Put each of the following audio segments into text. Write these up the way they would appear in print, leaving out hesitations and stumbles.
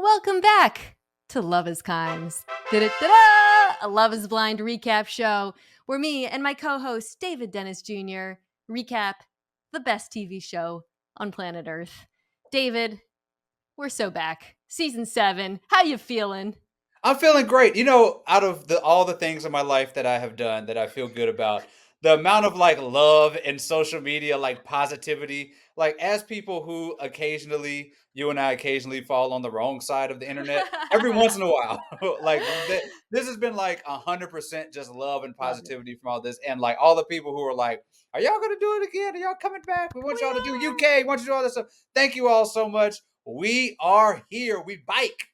Welcome back to Love is Kind's a Love is Blind recap show where me and my co-host David Dennis Jr. recap the best TV show on planet Earth. David, we're so back. Season 7. How you feeling? I'm feeling great. Out of all the things in my life that I have done that I feel good about, the amount of love and social media, positivity, as people who occasionally, you and I occasionally fall on the wrong side of the internet every once in a while. This has been 100% just love and Love it. positivity from all this. And all the people who are like, are y'all going to do it again? Are y'all coming back? We want y'all to do UK. We want you to do all this stuff. Thank you all so much. We are here. We bike.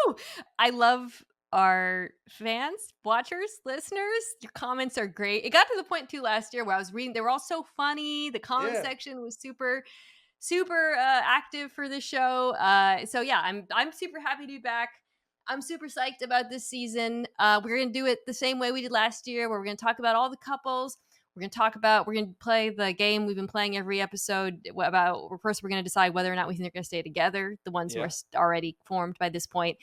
Woo! I love our fans, watchers, listeners. Your comments are great. It got to the point too last year where I was reading, they were all so funny. The comment section was super active for the show. So yeah, I'm super happy to be back. I'm super psyched about this season. We're gonna do it the same way we did last year, where we're gonna talk about all the couples. We're gonna play the game we've been playing every episode about. First, we're gonna decide whether or not we think they're gonna stay together. The ones who are already formed by this point.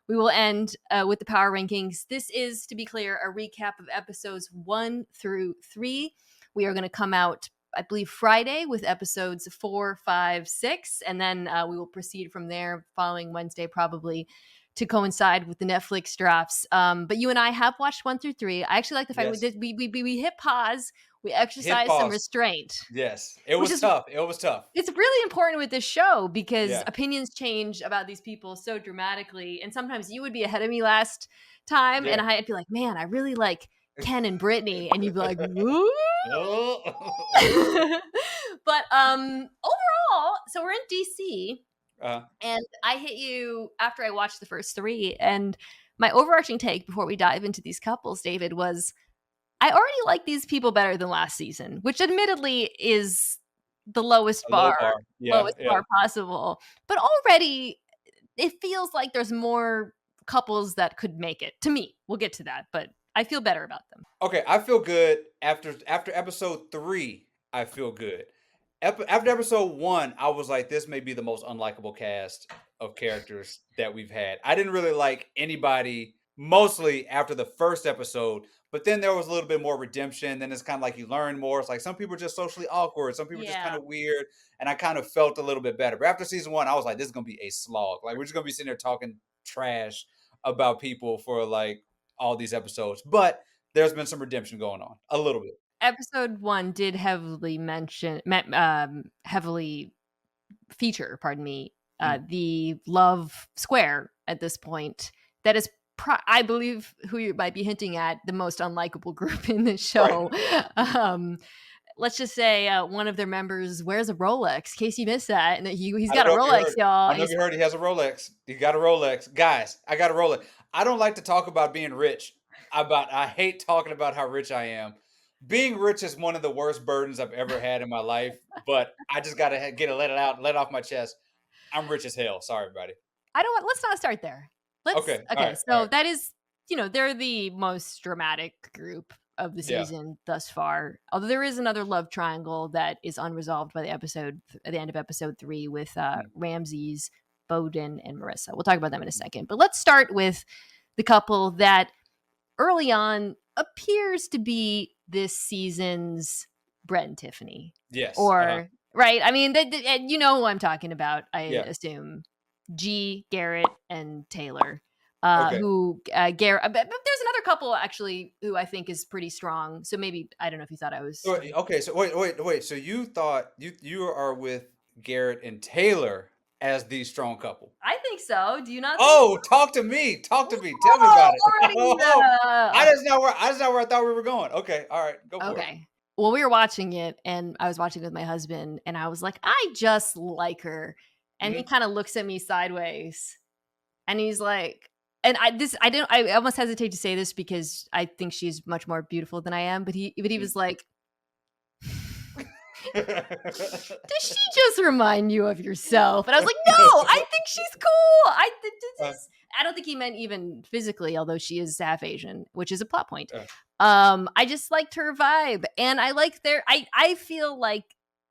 We will end with the power rankings. This is, to be clear, a recap of episodes 1 through 3. We are going to come out, I believe, Friday with episodes 4, 5, 6, and then we will proceed from there following Wednesday, probably to coincide with the Netflix drops. But you and I have watched 1 through 3. I actually like the fact we hit pause. We exercised some restraint. Yes, it was tough. It was tough. It's really important with this show because opinions change about these people so dramatically. And sometimes you would be ahead of me last time, and I'd be like, man, I really like Ken and Brittany. And you'd be like, woo! But overall, so we're in DC. And I hit you after I watched the first 3. And my overarching take before we dive into these couples, David, was I already like these people better than last season, which admittedly is the lowest bar possible. But already it feels like there's more couples that could make it. To me, we'll get to that, but I feel better about them. Okay, I feel good after episode 3. I feel good. After episode 1, I was like, this may be the most unlikable cast of characters that we've had. I didn't really like anybody, mostly after the first episode, but then there was a little bit more redemption. Then it's kind of like you learn more. It's like some people are just socially awkward. Some people are just kind of weird. And I kind of felt a little bit better. But after season 1, I was like, this is going to be a slog. We're just going to be sitting there talking trash about people for all these episodes. But there's been some redemption going on a little bit. Episode 1 did heavily feature, the love square at this point. That is, I believe, who you might be hinting at, the most unlikable group in this show. Right. Let's just say one of their members wears a Rolex, in case you missed that. And he's got a Rolex, y'all. I know you heard he has a Rolex. He got a Rolex. Guys, I got a Rolex. I don't like to talk about being rich. I hate talking about how rich I am. Being rich is one of the worst burdens I've ever had in my life, but I just got to let it out, let it off my chest. I'm rich as hell. Sorry, everybody. Let's not start there. Okay. That is, they're the most dramatic group of the season thus far. Although there is another love triangle that is unresolved by at the end of episode 3 with Ramses, Bohdan, and Marissa. We'll talk about them in a second. But let's start with the couple that early on appears to be this season's Brett and Tiffany. Yes. Right? I mean, you know who I'm talking about, I assume. Garrett and Taylor. Who Garrett, but there's another couple actually who I think is pretty strong. So maybe, I don't know if you thought I was. Okay, so wait. So you thought you are with Garrett and Taylor as the strong couple? I think so. Do you not? Talk to me. Tell me about it. I just know where I thought we were going. Okay, all right, go for it. Okay. Well, we were watching it, and I was watching it with my husband, and I was like, I just like her, and he kind of looks at me sideways, and he's like, and I almost hesitate to say this because I think she's much more beautiful than I am, but he was like, does she just remind you of yourself? And I was like, no, I think she's cool. I don't think he meant even physically, although she is half Asian, which is a plot point. I just liked her vibe, and I like I feel like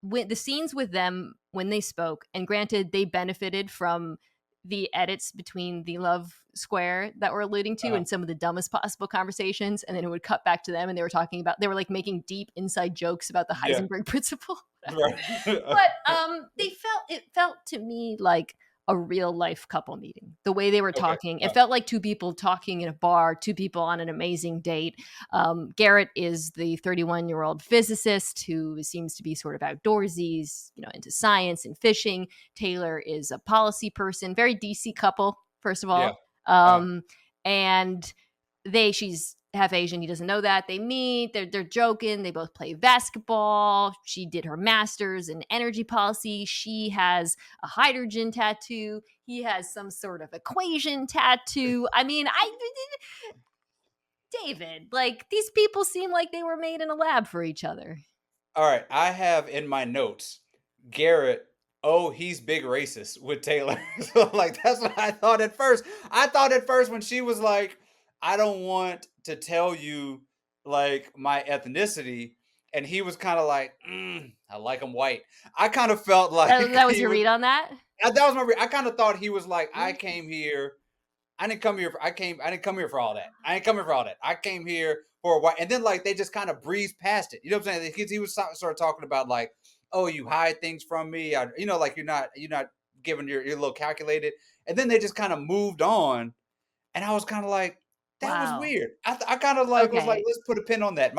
the scenes with them when they spoke, and granted, they benefited from the edits between the love square that we're alluding to and some of the dumbest possible conversations, and then it would cut back to them and they were like making deep inside jokes about the Yeah. Heisenberg principle. Right. But it felt to me like a real life couple meeting. The way they were Okay. talking, it felt like two people talking in a bar, two people on an amazing date. Garrett is the 31-year-old physicist who seems to be sort of outdoorsy, into science and fishing. Taylor is a policy person, very DC couple, first of Yeah. all. And she's half Asian. He doesn't know that. They meet. They're joking. They both play basketball. She did her master's in energy policy. She has a hydrogen tattoo. He has some sort of equation tattoo. I mean, David, like these people seem like they were made in a lab for each other. All right. I have in my notes, Garrett. Oh, he's big racist with Taylor. So like that's what I thought at first. I thought at first when she was like, I don't want to tell you like my ethnicity. And he was kind of like, I like him white. I kind of felt like That was your read on that? that was my read. I kind of thought he was like, I Mm. came here. I didn't come here. I didn't come here for all that. I ain't coming for all that. I came here for a while. And then like they just kind of breezed past it. You know what I'm saying? He was sort of talking about like, oh, you hide things from me. Like you're not giving your little calculated. And then they just kind of moved on. And I was kind of like, that was Wow. weird. I kind of like was like, Okay. let's put a pin on that.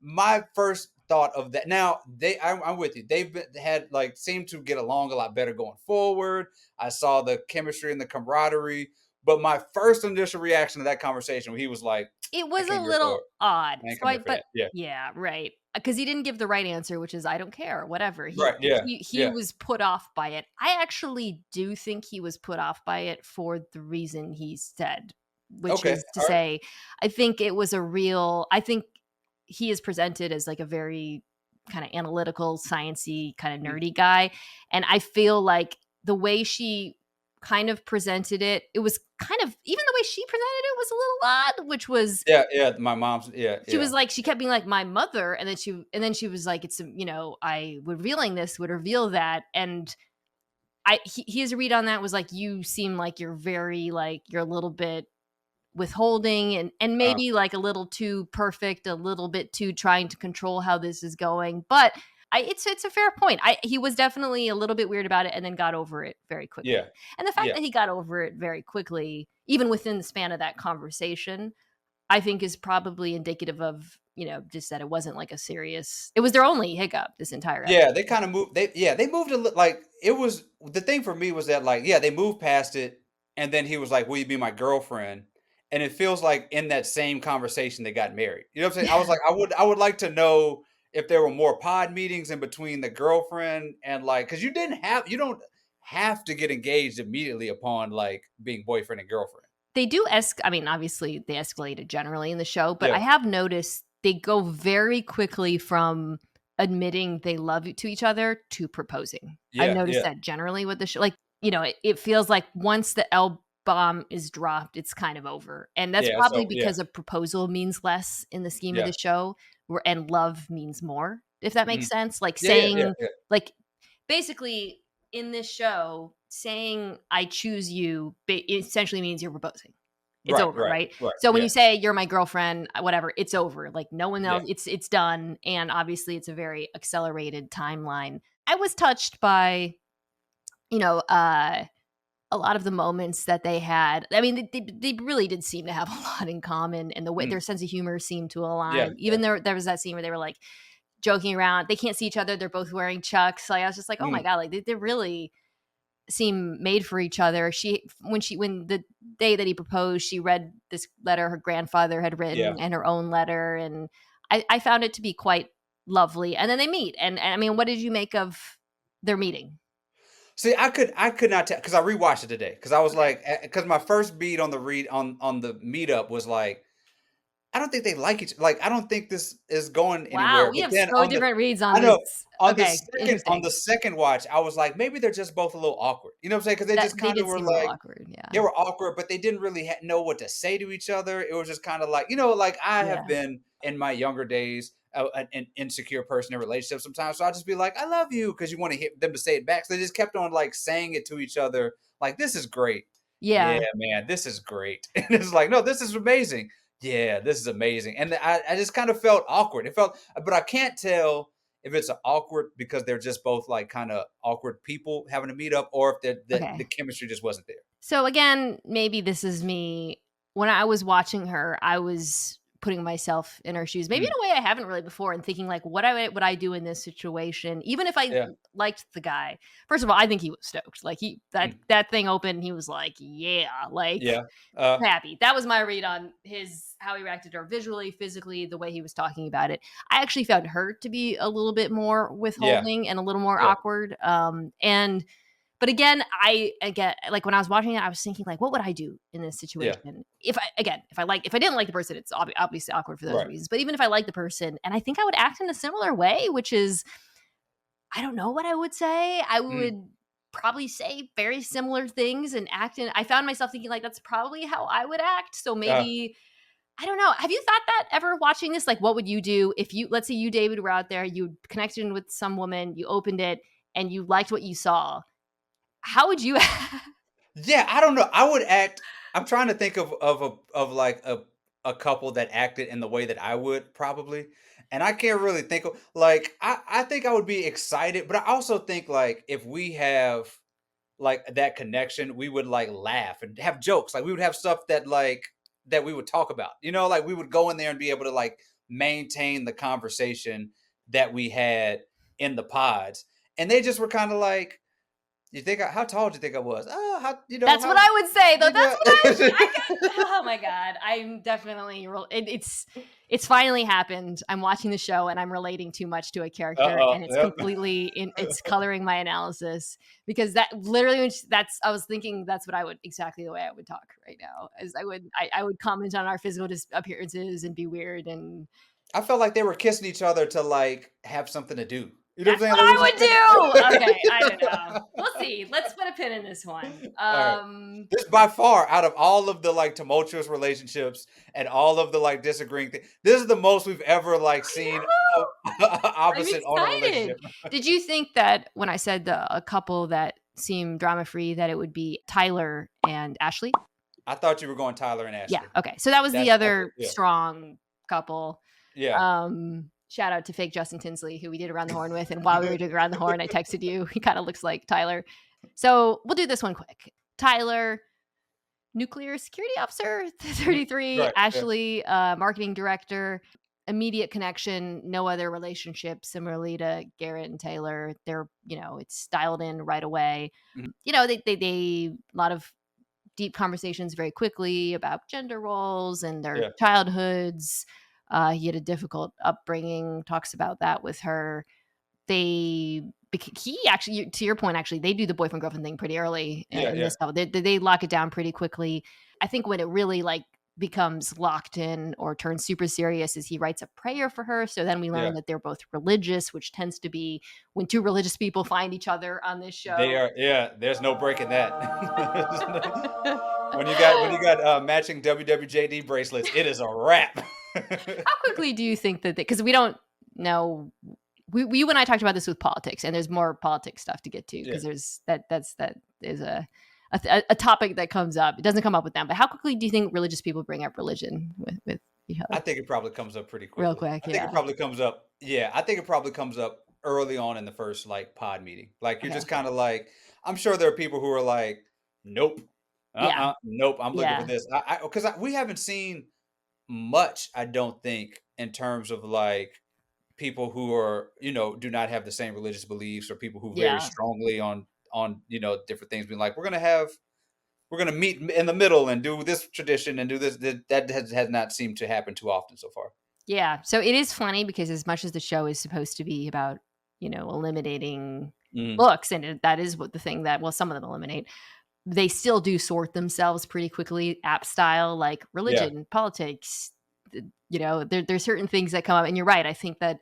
My first thought of that. Now I'm with you. Had like seemed to get along a lot better going forward. I saw the chemistry and the camaraderie. But my first initial reaction to that conversation, when he was like, It I was a came here for, little odd. I ain't So come here for that. Yeah. yeah, right. Because he didn't give the right answer, which is I don't care, whatever. Right. Yeah. He Yeah. was put off by it. I actually do think he was put off by it for the reason he said, which Okay. is to All right. say, I think he is presented as like a very kind of analytical, sciencey, kind of Mhm. nerdy guy. And I feel like the way she kind of presented it, it was kind of, even the way she presented it was a little odd, which was Yeah. Yeah. My mom's. Yeah. she Yeah. was like, she kept being like my mother, and then she was like, it's I revealing this would reveal that, and his read on that was like, you seem like you're very like you're a little bit withholding and Uh, maybe like a little too perfect, a little bit too trying to control how this is going. But it's a fair point. He was definitely a little bit weird about it and then got over it very quickly. yeah. And the fact Yeah. that he got over it very quickly, even within the span of that conversation, I think is probably indicative of, just that it wasn't like it was their only hiccup this entire Yeah, they episode. kinda moved they moved like, it was the thing for me was that, like, yeah, they moved past it, and then he was like, "Will you be my girlfriend?" And it feels like in that same conversation, they got married. You know what I'm saying? I was like, I would like to know if there were more pod meetings in between the girlfriend and, like, because you don't have to get engaged immediately upon, like, being boyfriend and girlfriend. They do I mean, obviously they escalated generally in the show, but I Yeah. have noticed they go very quickly from admitting they love to each other to proposing. I've Yeah, noticed yeah. that generally with the show. Like, it feels like once the L bomb is dropped, it's kind of over. And that's Yeah, probably so yeah, because a proposal means less in the scheme of yeah. the show, and love means more, if that makes Mhm. sense. Like Yeah, yeah, yeah, saying, yeah. like, basically in this show, saying I choose you essentially means you're proposing. It's Right, over, right, right? right. So when Yeah, you say you're my girlfriend, whatever, it's over. Like no one yeah. else, it's done. And obviously it's a very accelerated timeline. I was touched by, you know, uh a lot of the moments that they had. I mean, they really did seem to have a lot in common, and the way Mm. their sense of humor seemed to Yeah, align. yeah. Even there was that scene where they were like joking around. They can't see each other. They're both wearing Chucks. Like I was just like, oh my Mm. god, like they really seem made for each other. When the day that he proposed, she read this letter her grandfather had Yeah. written and her own letter, and I found it to be quite lovely. And then they meet, and I mean, what did you make of their meeting? See, I could not tell because I rewatched it today because I was Okay. like, because my first beat on the read on the meetup was like, I don't think they like each like I don't think this is going Wow, anywhere. we But have then so different reads on I know this. Okay, on interesting. the second watch, I was like, maybe they're just both a little awkward. You know what I'm saying? Because they That just they kind of did were seem a little like awkward. Yeah. they were awkward, but they didn't really know what to say to each other. It was just kind of like, like I have Yeah. been in my younger days an insecure person in relationships sometimes. So I'll just be like, I love you because you want to hear them to say it back. So they just kept on like saying it to each other Like, this is great. Yeah, Yeah. man, this is great. And it's like, no, this is amazing. Yeah, this is amazing. And I just kind of felt awkward. It felt, but I can't tell if it's awkward because they're just both like kind of awkward people having a meet up, or if the Okay. chemistry just wasn't there. So again, maybe this is me. When I was watching her, I was putting myself in her shoes, maybe in Mm, a way I haven't really before, and thinking like, what I would I do in this situation, even if I yeah. liked the guy. First of all, I think he was stoked. Like he Mm, that thing opened, he was like, yeah, like yeah. Uh, happy. That was my read on his how he reacted to her visually, physically, the way he was talking about it. I actually found her to be a little bit more yeah. withholding and a little more Yeah. awkward. And but again, again, like when I was watching it, I was thinking like, what would I do in this Yeah. situation? If I didn't like the person, it's obviously awkward for those Right. reasons. But even if I like the person, and I think I would act in a similar way, which is I don't know what I would say. I Mm, would probably say very similar things and act in. I found myself thinking like that's probably how I would act. So uh, maybe I don't know. Have you thought that ever watching this? Like, what would you do if you, let's say you, David, were out there, you connected with some woman, you opened it, and you liked what you saw? How would you yeah, I don't know. I would act. I'm trying to think of like a couple that acted in the way that I would probably, and I can't really think of like I think I would be excited, but I also think like if we have like that connection, we would like laugh and have jokes. Like we would have stuff that we would talk about. You know, like we would go in there and be able to like maintain the conversation that we had in the pods. And they just were kind of like, you think how tall do you think I was? Oh, how you know That's what how I would say, though. That's yeah. what I got. Oh my god, I'm definitely it's finally happened. I'm watching the show and I'm relating too much to a character, Uh-oh. and it's Yep. completely it's coloring my analysis because that literally that's I was thinking that's what I would exactly the way I would talk right now. As I would comment on our physical appearances and be weird, and I felt like they were kissing each other to like have something to do. You know what that's I'm saying? what Like it was I just would do. Okay, I don't know. like We'll see. Let's put a pin in this one. all right. This by far out of all of the like tumultuous relationships and all of the like disagreeing things, this is the most we've ever like I seen know. I'm opposite on a excited. relationship. Did you think that when I said a couple that seemed drama free, that it would be Tyler and Ashley? I thought you were going Tyler and Yeah. Ashley. Okay. So that was the That's it. other Yeah. strong couple. Yeah. Shout out to fake Justin Tinsley, who we did Around the Horn with. And while we were doing Around the Horn, I texted you. He kind of looks like Tyler. So we'll do this one quick. Tyler, nuclear security officer, 33. Right. Yeah. Ashley, marketing director. Immediate connection, no other relationship. Similarly to Garrett and Taylor, they're it's dialed in right away. Mhm. They a lot of deep conversations very quickly about gender roles and their Yeah. childhoods. He had a difficult upbringing. Talks about that with her. He actually, to your point, actually, they do the boyfriend girlfriend thing pretty early Yeah. in Yeah. this novel. They lock it down pretty quickly. I think when it really like becomes locked in or turns super serious is he writes a prayer for her. So then we learn Yeah. that they're both religious, which tends to be when two religious people find each other on this They show. are. Yeah. There's no breaking that. When you got matching WWJD bracelets, it is a wrap. How quickly do you think that because we don't know you and I talked about this with politics, and there's more politics stuff to get to Yeah. because that is a topic that comes up. It doesn't come up with them, but how quickly do you think religious people bring up religion with each I other? think it probably comes up pretty Real quickly. quick, I think it yeah. probably comes up. Yeah, I think it probably comes up early on in the first like pod meeting. Like you're Okay. just kind of like, I'm sure there are people who are like, nope, Yeah. nope, I'm looking for Yeah. this. Because we haven't seen much. I don't think in terms of like people who are do not have the same religious beliefs or people who very Yeah. strongly on different things being like we're gonna meet in the middle and do this tradition and do this. That has not seemed to happen too often so far. Yeah. So it is funny because as much as the show is supposed to be about, eliminating Mhm. books, and that is what the thing that, well, some of them eliminate, they still do sort themselves pretty quickly, app style, like Yeah, religion, politics. There's certain things that come up, and you're right. I think that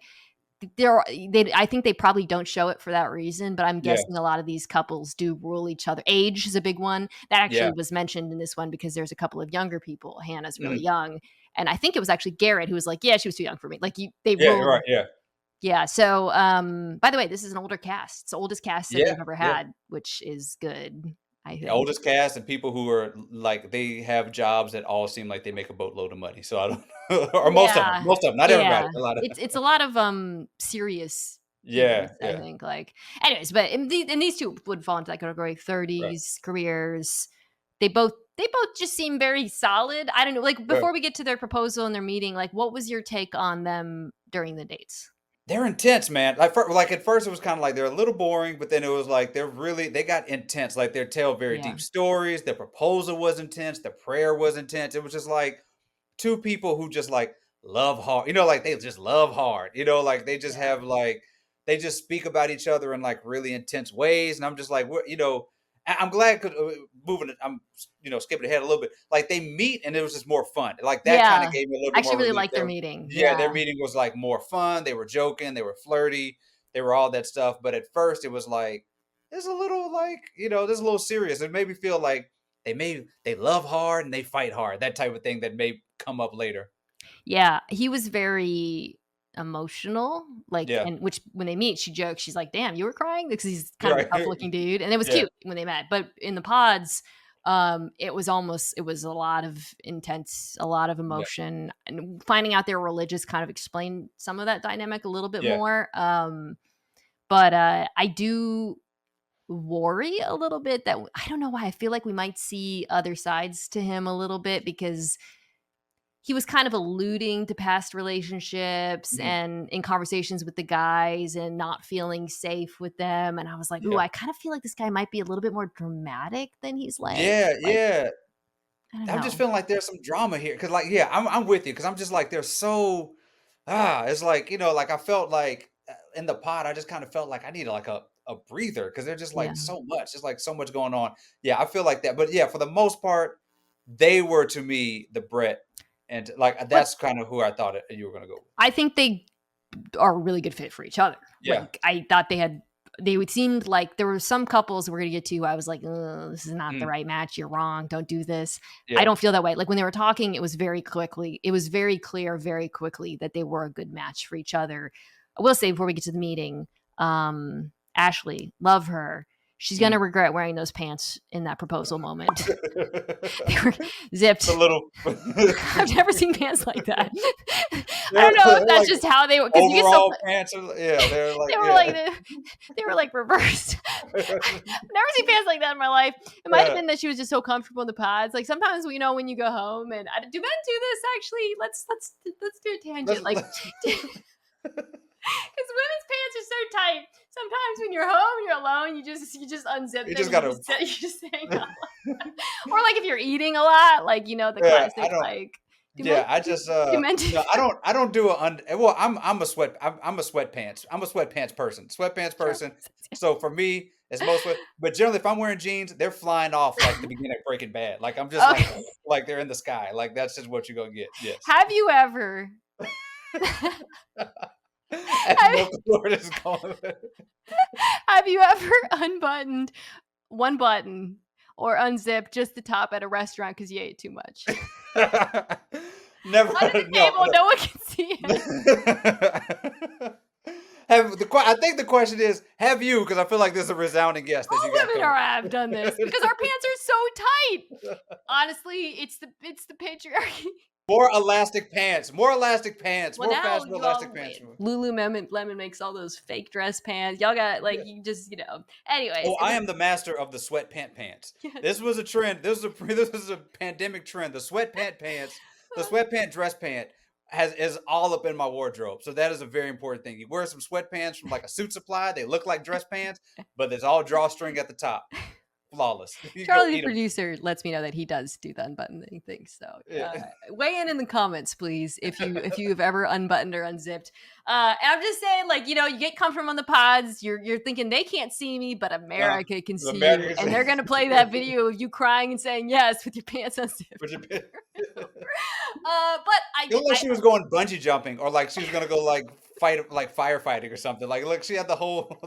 I think they probably don't show it for that reason, but I'm yeah, guessing a lot of these couples do rule each other. Age is a big one that yeah. actually was mentioned in this one because there's a couple of younger people. Hannah's really Mhm. young, and I think it was actually Garrett who was like, "Yeah, she was too young for me." Like they Yeah, you're rule. right, yeah. Yeah. So, by the way, this is an older cast. It's the oldest cast that Yeah, they've ever yeah. had, which is good. I The think. oldest cast and people who are like they have jobs that all seem like they make a boatload of money. So I don't or Yeah. most of them, not everybody, Yeah. a lot of It's a lot of, serious things, yeah, I yeah, think, like anyways, but and these 2 would fall into that category, right, 30s, careers. They both just seem very solid. I don't know, like, right. before we get to their proposal and their meeting, like, what was your take on them during the dates? They're intense, man. Like at first it was kinda like they're a little boring, but then it was like they got intense, like, they tell very Yeah. deep stories, their proposal was intense, the prayer was intense, it was just like 2 people who just, like, love hard, like, they just love hard, like, they just Yeah. have, like they just speak about each other in, like, really intense ways, and I'm just like, "What," I'm glad 'cause, moving it I'm, skipping ahead a little bit, like, they meet and it was just more fun, like, that kinda Yeah. gave me a little I bit actually more really relief liked their there. meeting. Yeah, Yeah. their meeting was, like, more fun, they were joking, they were flirty, they were all that stuff, but at first it was like, it's a little, like, this a little serious, it made me feel like they love hard and they fight hard, that type of thing that may come up later. Yeah, he was very emotional, like, Yeah. and which when they meet, she jokes, she's like, "Damn, you were crying?" Because he's kind of a Right. tough-looking dude, and it was Yeah. cute when they met, but in the pods, it was a lot of intense, a lot of Yeah. emotion, and finding out they were religious kind of explained some of that dynamic a little bit Yeah. more, but, I do worry a little bit that I don't know why, I feel like we might see other sides to him a little bit because he was kind of alluding to past relationships Mhm. and in conversations with the guys and not feeling safe with them, and I was like, "Ooh, Yeah. I kind of feel like this guy might be a little bit more dramatic than he's Yeah, like, yeah. I don't I'm just know." feeling like there's some drama here, cause like, yeah, I'm with you, cause I'm just like, they're so it's like, like, I felt like, in the pod, I just kinda felt like I needed, like, a breather, cause they're just, Yeah. like, so much, there's, like, so much going on. Yeah, I feel like that, but yeah, for the most part, they were to me the Brett, and, like, But that's kinda who I thought you were gonna go with. I think they are a really good fit for each other. Yeah. Like, I thought they would seemed like there were some couples we're gonna get to, I was like, "Ugh, this is not the Mhm. right match. You're wrong. Don't do this." I Yeah. don't feel that way. Like, when they were talking, it was very clear very quickly that they were a good match for each other. I will say before we get to the meeting, Ashley, love her. She's gonna Mhm. regret wearing those pants in that proposal moment. They were The zipped. little I've never seen pants like that. I they're don't know if they're that's like just how they were, because you get so overall pants are yeah, they're like they were like yeah. they were like reversed. I've never seen pants like that in my life. It might have Yeah. been that she was just so comfortable in the pods. Like sometimes we know when you go home and do men do this actually? Let's do a Let's tangent. Like because women's pants are so tight. Sometimes when you're home, you're alone, you just unzip you them just and you gotta just you just hang out. Or like if you're eating a lot, like the yeah, I classic don't like do men yeah, I do, just, do men do no, I don't do a well, I'm a sweatpants. I'm a sweatpants person, sure. So for me, it's most sweat but generally, if I'm wearing jeans, they're flying off like the beginning of Breaking Bad. Like, I'm just Okay. like they're in the sky. Like, that's just what you're gonna get. Yes. Have you ever I have no clue where this is going. have you ever unbuttoned one button or unzipped just the top at a restaurant because you ate too much? Never, Under the no, table, no one can see no. it. I think the question is, have you? Because I feel like this is a resounding yes that All you got women covered. have done this because our pants are so tight. Honestly, it's the patriarchy. More elastic pants, Well, more now fashionable elastic y'all pants. Lululemon lemon makes all those fake dress pants. Y'all got like Yeah. you just Anyways, Oh, I am the master of the sweatpant pants. yes. This was a trend. This is a pandemic trend. The sweatpant dress pant is all up in my wardrobe. So that is a very important thing. You wear some sweatpants from like a suit supply. They look like dress pants, but there's all drawstring at the top. Flawless. You go Charlie, the eat them. producer, lets me know that he does do the unbuttoning thing. So Yeah. weigh in the comments, please, if you have ever unbuttoned or unzipped. And I'm just saying, like you get comfortable on the pods. You're thinking they can't see me, but Uh, America can see you, America and they're gonna play that video of you crying and saying yes with your pants unzipped. But It looked like she was going bungee jumping or like she was gonna go like fight like firefighting or something. Like, look, she had the whole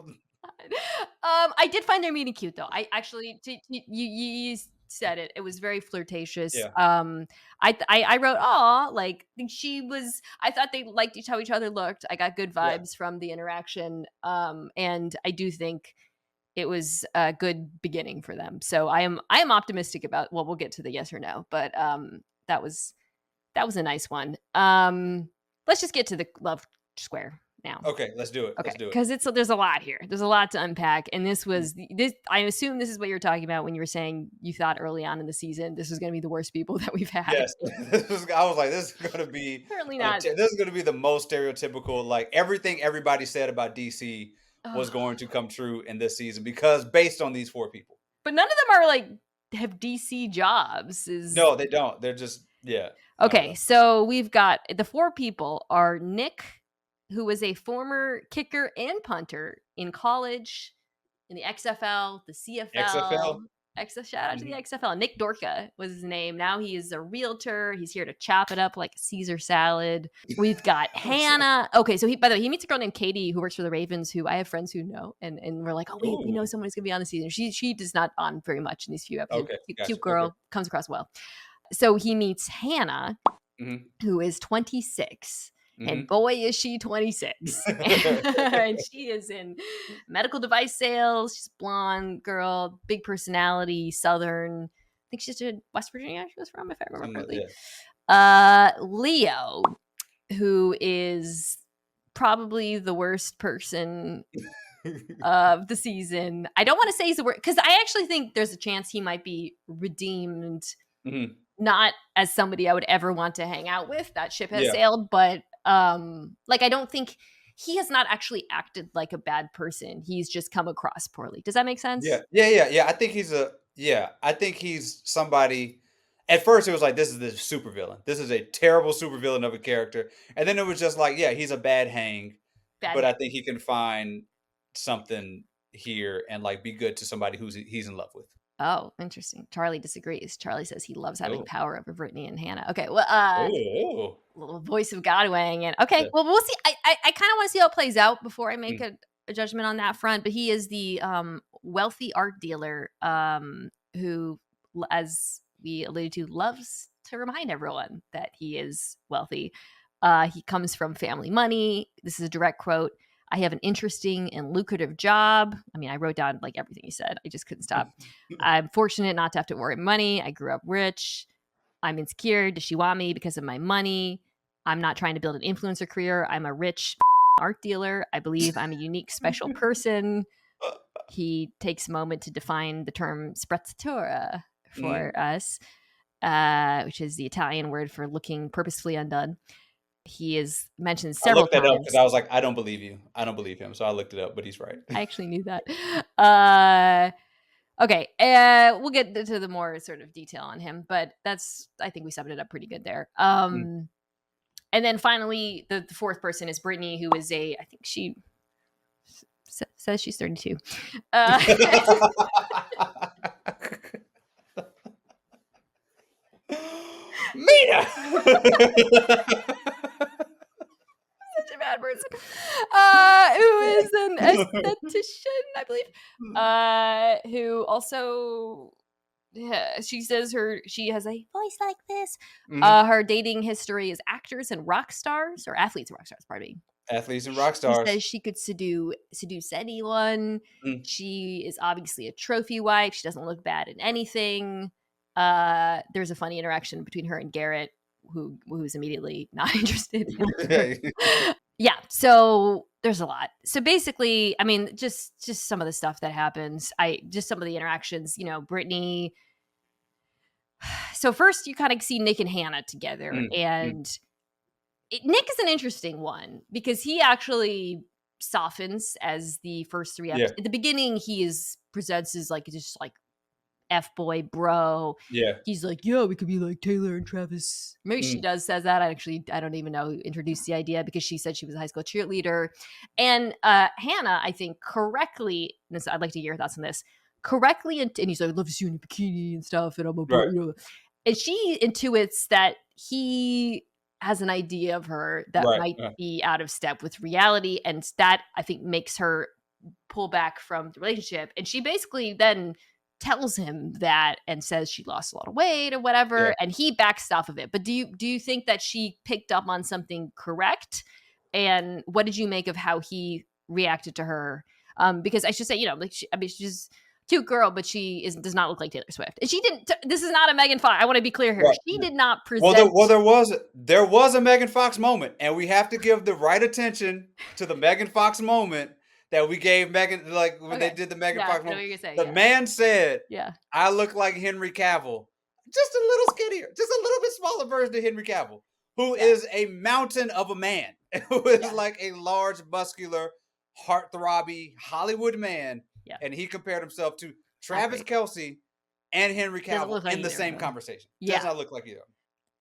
I did find their meeting cute though. I actually, you said it. It was very flirtatious. yeah. I wrote, "Aw," like she was. I thought they liked how each other looked. I got good Yeah. vibes from the interaction. And I do think it was a good beginning for them. So I am optimistic about. Well, we'll get to the yes or no, but that was a nice one. Let's just get to the love square now. Okay, let's do it. Okay, Let's do it. because there's a lot here. There's a lot to unpack, and this Mm. was this. I assume this is what you're talking about when you were saying you thought early on in the season this was going to be the worst people that we've had. Yes, I was like, this is going to be Apparently not. this is going to be the most stereotypical. Like everything everybody said about DC was Ugh. going to come true in this season because based on these 4 people. But none of them are like have DC jobs. No, they don't. They're just Okay, so we've got the 4 people are Nick, who was a former kicker and punter in college, in the XFL, the CFL. XFL. Shout out to the XFL. Nick Dorka was his name. Now he is a realtor. He's here to chop it up like Caesar salad. We've got Hannah. Okay, so by the way, he meets a girl named Katie who works for the Ravens, who I have friends who know, and we're like, oh wait, we know someone who's gonna be on the season. She does not on very much in these few episodes. Okay, gotcha. Cute girl, okay. comes across well. So he meets Hannah, who is 26. And boy, is she 26. And she is in medical device sales. She's a blonde girl, big personality, Southern. I think she's in West Virginia she was from, if I remember correctly. Leo, who is probably the worst person of the season. I don't want to say he's the worst, because I actually think there's a chance he might be redeemed. Not as somebody I would ever want to hang out with. That ship has sailed, but like I don't think he has not actually acted like a bad person. He's just come across poorly. Does that make sense? Yeah. I think he's somebody. At first, it was like, this is the supervillain. This is a terrible supervillain of a character. And then it was just like, yeah, he's a bad hang. But I think he can find something here and like be good to somebody he's in love with. Oh, interesting. Charlie disagrees. Charlie says he loves having power over Brittany and Hannah. Okay, well, little voice of God weighing in. Okay, well, we'll see. I kind of want to see how it plays out before I make a judgment on that front. But he is the wealthy art dealer who, as we alluded to, loves to remind everyone that he is wealthy. He comes from family money. This is a direct quote. I have an interesting and lucrative job. I mean, I wrote down like everything he said. I just couldn't stop. I'm fortunate not to have to worry about money. I grew up rich. I'm insecure. Does she want me because of my money? I'm not trying to build an influencer career. I'm a rich art dealer. I believe I'm a unique, special person. He takes a moment to define the term sprezzatura for us, which is the Italian word for looking purposefully undone. He is mentioned several times. I looked that up because I was like, I don't believe you. I don't believe him. So I looked it up, but he's right. I actually knew that. Okay. We'll get to the more sort of detail on him, but I think we summed it up pretty good there. And then finally, the 4th person is Brittany, who is I think she says she's 32. Mina! Such a bad person. Who is an esthetician, I believe. Who also, she says she has a voice like this. Her dating history is actors and rock stars, or athletes and rock stars, pardon me. Athletes and rock stars. She says she could seduce anyone. She is obviously a trophy wife. She doesn't look bad in anything. There's a funny interaction between her and Garrett, who's immediately not interested. Yeah, so there's a lot. So basically, I mean, just some of the stuff that happens. Just some of the interactions. Brittany. So first, you kind of see Nick and Hannah together, and Nick is an interesting one because he actually softens as the first 3 episodes. At the beginning, he presents as like just like F-boy bro. Yeah. He's like, yeah, we could be like Taylor and Travis. Maybe she says that. I don't even know who introduced the idea because she said she was a high school cheerleader. And Hannah, I think correctly, I'd like to hear your thoughts on this, correctly, and he's like, I love to see you in a bikini and stuff. And I'm a bro. And she intuits that he has an idea of her that might be out of step with reality. And that, I think, makes her pull back from the relationship. And she basically then tells him that and says she lost a lot of weight or whatever, and he backs off of it. But do you think that she picked up on something correct? And what did you make of how he reacted to her? Because I should say, like she's cute girl, but she does not look like Taylor Swift. And she didn't. This is not a Megan Fox. I want to be clear here. Right. She did not Well, present. there was a Megan Fox moment, and we have to give the right attention to the Megan Fox moment that we gave Megan, like when they did the Megan Fox I know what moment. you're gonna say. The man said, Yeah. "I look like Henry Cavill, just a little skinnier, just a little bit smaller version of Henry Cavill, who is a mountain of a man, who is like a large, muscular, heartthrobby Hollywood man." Yeah. And he compared himself to Travis Kelce and Henry Cavill like in the either same of them. conversation. Yeah. Does not look like either.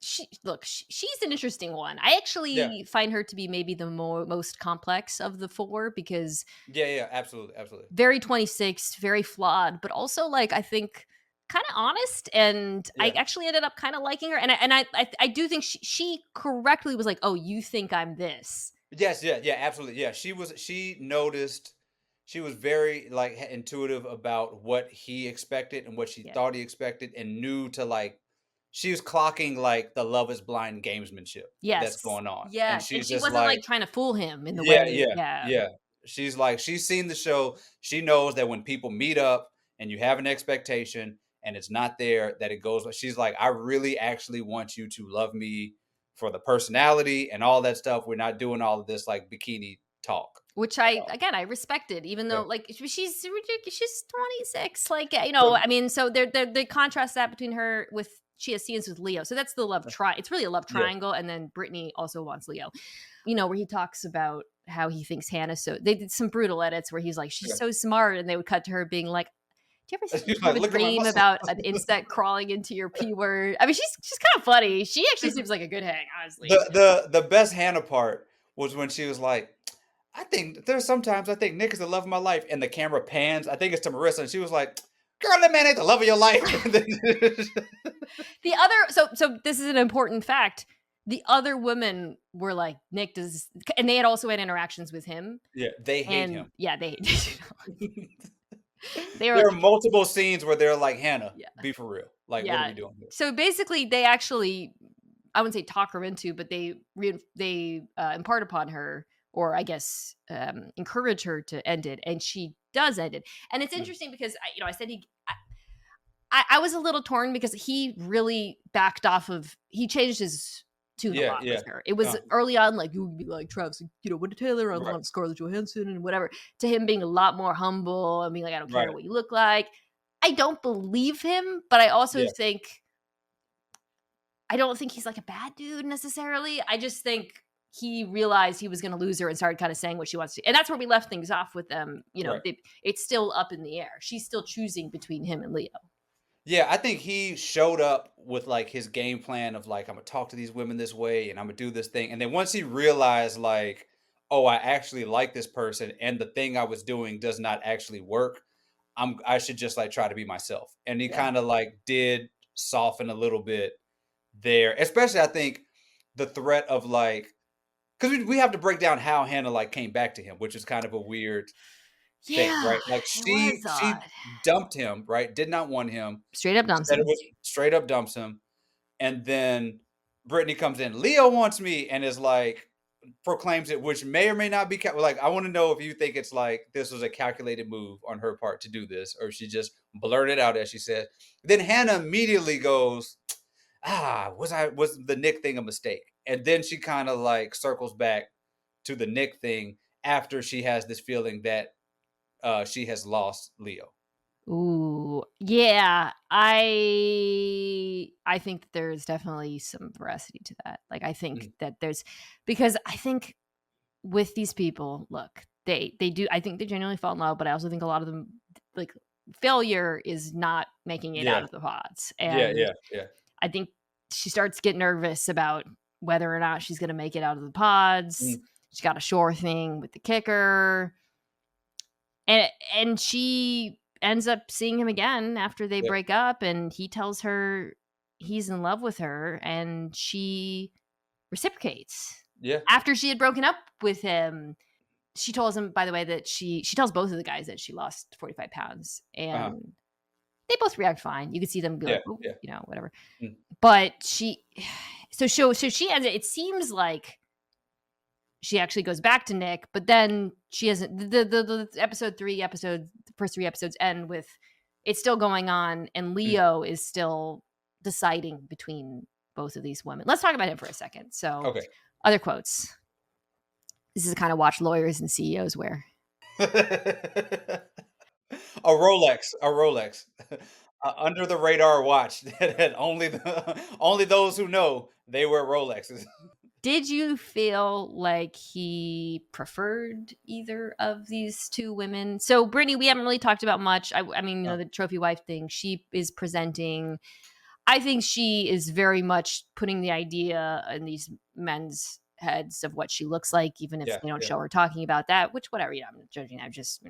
She's an interesting one. I actually find her to be maybe the most complex of the four because absolutely. very 26, very flawed, but also like I think kind of honest. And I actually ended up kind of liking her. And I do think she correctly was like, "Oh, you think I'm this?" Yes, absolutely. Yeah, she noticed. She was very like intuitive about what he expected and what she thought he expected, and knew to like. She was clocking like the Love Is Blind gamesmanship that's going on, and And she's she just wasn't like trying to fool him in the yeah, way. yeah. She's like, she's seen the show. She knows that when people meet up and you have an expectation and it's not there, that it goes. She's like, I really actually want you to love me for the personality and all that stuff. We're not doing all of this like bikini talk. Which I respected, even though like she's ridiculous. She's 26. Like, I mean, so they contrast that between her with she has scenes with Leo. So that's the love it's really a love triangle. And then Brittany also wants Leo, where he talks about how he thinks Hannah's they did some brutal edits where he's like, she's so smart. And they would cut to her being like, do you ever have a dream about an insect crawling into your P word? I mean, she's kind of funny. She actually seems like a good hang, honestly. The best Hannah part was when she was like, I think Nick is the love of my life. And the camera pans, I think it's to Marissa. And she was like, girl, that man ain't the love of your life. The other, so this is an important fact. The other women were like, Nick does, and they had also had interactions with him. Yeah, they hate him. Yeah, they hate him. There are multiple scenes where they're like, Hannah, be for real. Like, what are we doing here? So basically, they actually, I wouldn't say talk her into, but they impart upon her, or I guess encourage her to end it, and she does end it. And it's interesting because I said I was a little torn because he really backed off of, he changed his tune a lot with her. It was early on like, you would be like, Travis, what a Taylor, I love Scarlett Johansson and whatever, to him being a lot more humble and being like, I don't care what you look like. I don't believe him, but I also think, I don't think he's like a bad dude necessarily. I just think he realized he was going to lose her and started kind of saying what she wants to. And that's where we left things off with them. It's still up in the air. She's still choosing between him and Leo. Yeah, I think he showed up with like his game plan of like, I'm gonna talk to these women this way and I'm gonna do this thing. And then once he realized like, oh, I actually like this person and the thing I was doing does not actually work, I should just like try to be myself. And he kind of like did soften a little bit there, especially I think the threat of like, because we have to break down how Hannah like came back to him, which is kind of a weird thing, right? Like she dumped him, right? Did not want him. Straight up dumps him. Straight up dumps him. And then Brittany comes in. Leo wants me, and is like proclaims it, which may or may not be like. I want to know if you think it's like this was a calculated move on her part to do this, or she just blurted out as she said. Then Hannah immediately goes, was the Nick thing a mistake? And then she kind of like circles back to the Nick thing after she has this feeling that she has lost Leo. Ooh, yeah. I think there's definitely some veracity to that. Like, I think that because I think with these people, look, they do, I think they genuinely fall in love, but I also think a lot of them, like, failure is not making it out of the pods. And yeah. I think she starts getting nervous about whether or not she's going to make it out of the pods. She's got a sure thing with the kicker. And she ends up seeing him again after they break up, and he tells her he's in love with her, and she reciprocates. Yeah. After she had broken up with him, she tells him, by the way, that she tells both of the guys that she lost 45 pounds, and they both react fine. You could see them be like, whatever. But she ends it. It seems like she actually goes back to Nick, but then she hasn't the episode 3 episodes the first 3 episodes end with it's still going on and Mm, Leo is still deciding between both of these women. Let's talk about him for a second. So, okay. other quotes. This is the kind of watch lawyers and CEOs wear. A Rolex, under the radar watch that only those who know they wear Rolexes. Did you feel like he preferred either of these 2 women? So, Brittany, we haven't really talked about much. I mean, Uh, the trophy wife thing, she is presenting I think she is very much putting the idea in these men's heads of what she looks like, even if yeah, they don't yeah. show her talking about that, which whatever, I'm not judging. I'm just,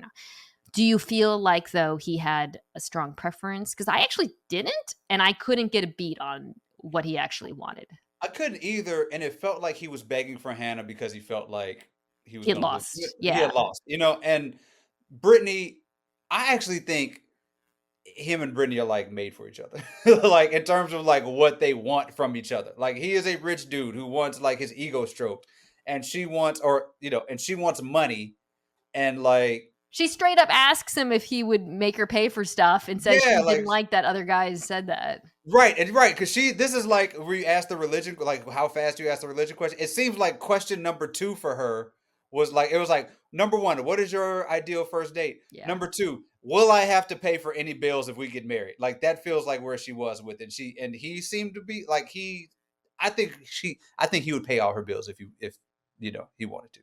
Do you feel like though he had a strong preference? Because I actually didn't, and I couldn't get a beat on what he actually wanted. I couldn't either, and it felt like he was begging for Hannah because he felt like he was He had gonna lose. lost. He had Yeah. lost, and Brittany, I actually think him and Brittany are like made for each other. Like in terms of like what they want from each other. Like he is a rich dude who wants like his ego stroked, and she wants, and she wants money, and like, She straight up asks him if he would make her pay for stuff and says yeah, she didn't like, like that other guys said that. right, and right, because this is like where you ask the religion, like how fast you ask the religion question. It seems like question number 2 for her was like, it was like, number 1, what is your ideal first date? Yeah. Number 2, will I have to pay for any bills if we get married? Like that feels like where she was with it. And he seemed to be like I think he would pay all her bills if he wanted to.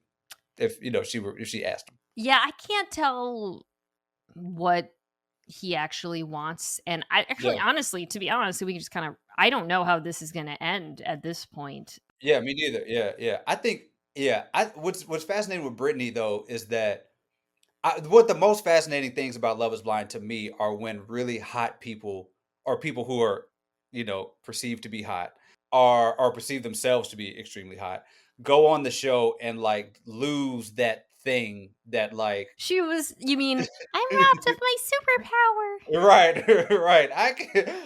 If if she asked him. Yeah, I can't tell what he actually wants. And I actually, Yeah. honestly, to be honest, we can just kind of, I don't know how this is going to end at this point. Yeah, me neither. Yeah, yeah. I think yeah. What's fascinating with Brittany though is that what the most fascinating things about Love Is Blind to me are when really hot people or people who are perceived to be hot or perceive themselves to be extremely hot go on the show and like lose that thing that like You mean, I'm robbed of my superpower. right, right.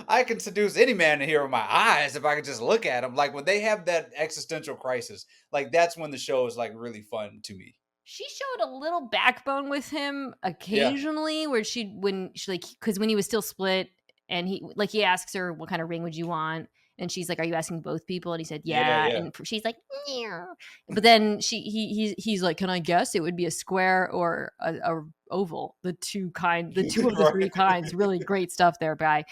I can seduce any man in here with my eyes if I could just look at him. Like when they have that existential crisis, like that's when the show is like really fun to me. She showed a little backbone with him Yeah, occasionally where when she like, because when he was still split and he asks her, what kind of ring would you want? And she's like, "Are you asking both people?" And he said, yeah, "Yeah." yeah. And she's like, "Yeah." But then he's like, "Can I guess? It would be a square or a oval. The two of the Right. three kinds. Really great stuff there, guy."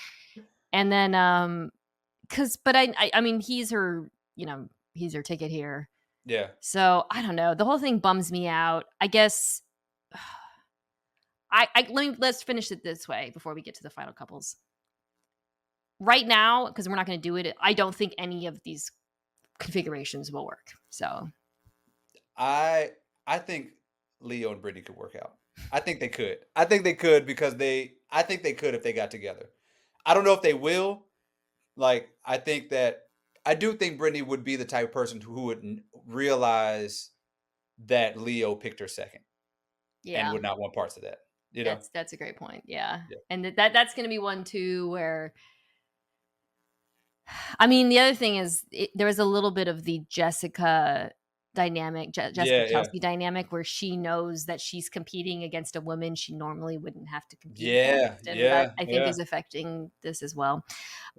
And then, because, but I mean, he's her ticket here. Yeah. So I don't know. The whole thing bums me out. I guess let's finish it this way before we get to the final couples. Right now, because we're not going to do it, I don't think any of these configurations will work. So I I think Leo and Brittany could work out. I think they could. I think they could because I think they could if they got together. I don't know if they will. Like I do think Brittany would be the type of person who would realize that Leo picked her second and yeah, would not want parts of that. You know? that's a great point. Yeah, Yeah. and that's going to be one too where. I mean, the other thing is there was a little bit of the Jessica dynamic, Jessica Yeah, yeah. Chelsea dynamic, where she knows that she's competing against a woman she normally wouldn't have to compete against, Yeah, and that yeah, I think yeah. is affecting this as well.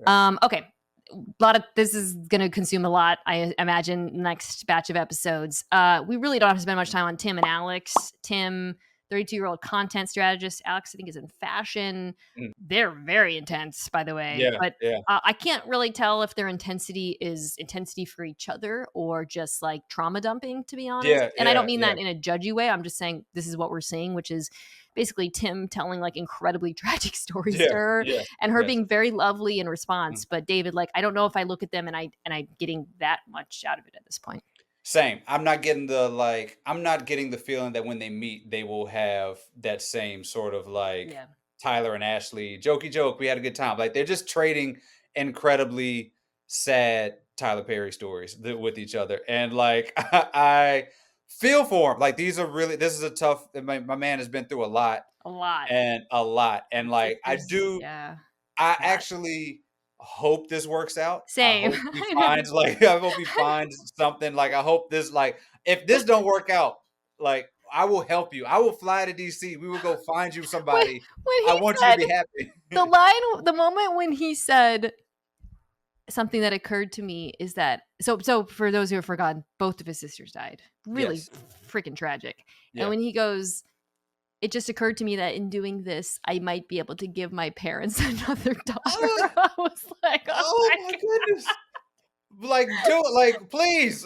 Right. Okay, a lot of this is going to consume a lot. I imagine next batch of episodes. We really don't have to spend much time on Tim and Alex. Tim, 32-year-old content strategist. Alex, I think, is in fashion. Mm. They're very intense, by the way, Yeah, but yeah. I can't really tell if their intensity is intensity for each other or just like trauma dumping, to be honest. Yeah, And I don't yeah, mean yeah. that in a judgy way. I'm just saying this is what we're seeing, which is basically Tim telling like incredibly tragic stories to Yeah, her yeah. and her Yes. being very lovely in Mm. response. But David, like, I don't know if I look at them and I'm getting that much out of it at this point. Same. I'm not getting the feeling that when they meet, they will have that same sort of like Yeah. Tyler and Ashley, jokey joke, we had a good time. Like they're just trading incredibly sad Tyler Perry stories with each other. And like I feel for him. Like this is a tough my man has been through a lot A lot. and a lot. And like Yeah. I A lot. actually hope this works out. I Same. hope he I know. finds like I hope he finds something. Like I hope this like if this don't work out, like I will help you. I will fly to DC. We will go find you when somebody. I he want you to said be happy. the moment when he said something that occurred to me is that so for those who have forgotten, both of his sisters died. Really Yes. freaking tragic. And Yeah. when he goes, it just occurred to me that in doing this, I might be able to give my parents another daughter. Oh, I was like, oh oh my my goodness. Like, do it, like, please.